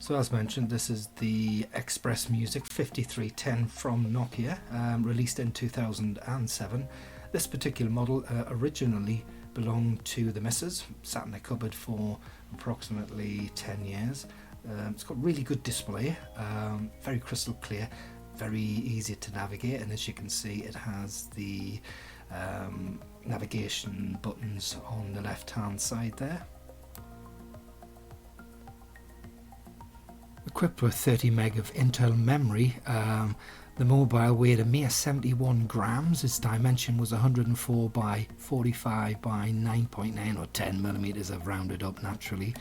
So as mentioned, this is the XpressMusic 5310 from Nokia, released in 2007. This particular model originally belonged to the missus, sat in a cupboard for approximately 10 years. It's got really good display, very crystal clear, very easy to navigate, and as you can see it has the navigation buttons on the left hand side there. Equipped with 30 meg of internal memory, the mobile weighed a mere 71 grams. Its dimension was 104 by 45 by 9.9 or 10 millimeters. I've rounded up naturally.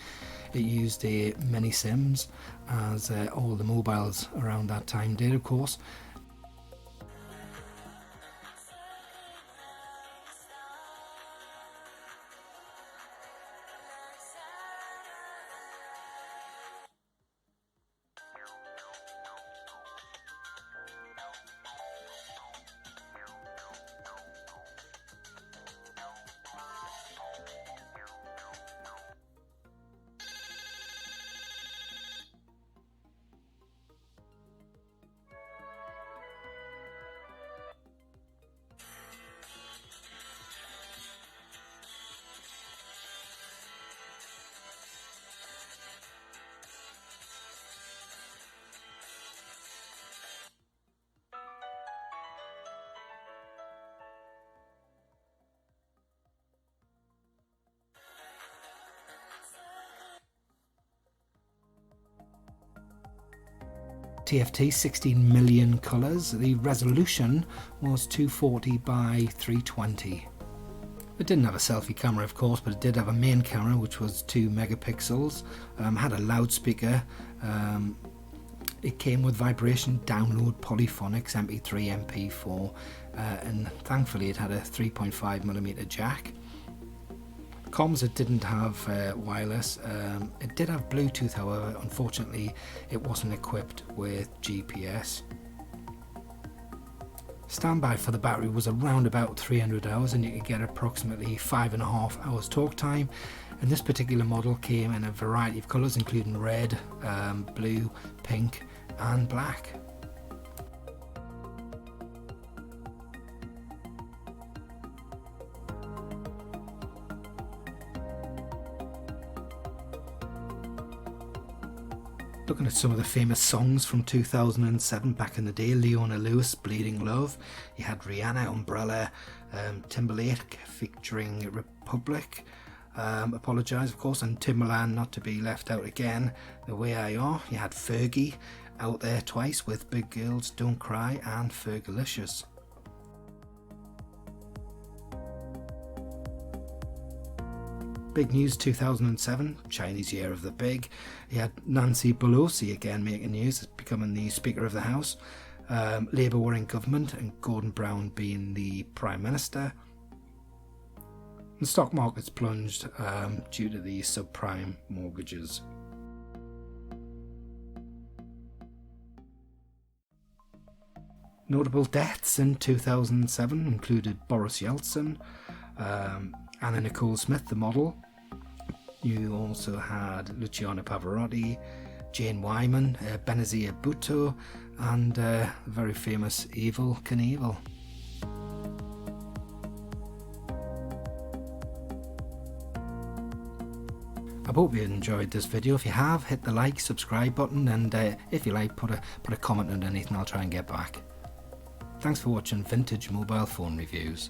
It used a mini SIMs, as all the mobiles around that time did, of course. TFT 16 million colours. The resolution was 240 by 320. It didn't have a selfie camera, of course, but it did have a main camera which was 2 megapixels. Had a loudspeaker. It came with vibration, download, polyphonics, MP3, MP4, and thankfully it had a 3.5mm jack. Comms, it didn't have wireless. It did have Bluetooth, however. Unfortunately it wasn't equipped with GPS. Standby for the battery was around about 300 hours, and you could get approximately 5.5 hours talk time. And this particular model came in a variety of colours, including red, blue, pink and black. Looking at some of the famous songs from 2007 back in the day: Leona Lewis, Bleeding Love. You had Rihanna, Umbrella, Timberlake featuring Republic, Apologise, of course, and Timberland, Not to Be Left Out Again, The Way I Are. You had Fergie, Out There Twice with Big Girls Don't Cry, and Fergalicious. Big news 2007, Chinese Year of the Pig. You had Nancy Pelosi again making news, becoming the Speaker of the House. Labour were in government and Gordon Brown being the Prime Minister. The stock markets plunged due to the subprime mortgages. Notable deaths in 2007 included Boris Yeltsin, Anna Nicole Smith, the model. You also had Luciano Pavarotti, Jane Wyman, Benazir Bhutto, and the very famous Evel Knievel. I hope you enjoyed this video. If you have, hit the like, subscribe button, and if you like, put a comment underneath and I'll try and get back. Thanks for watching Vintage Mobile Phone Reviews.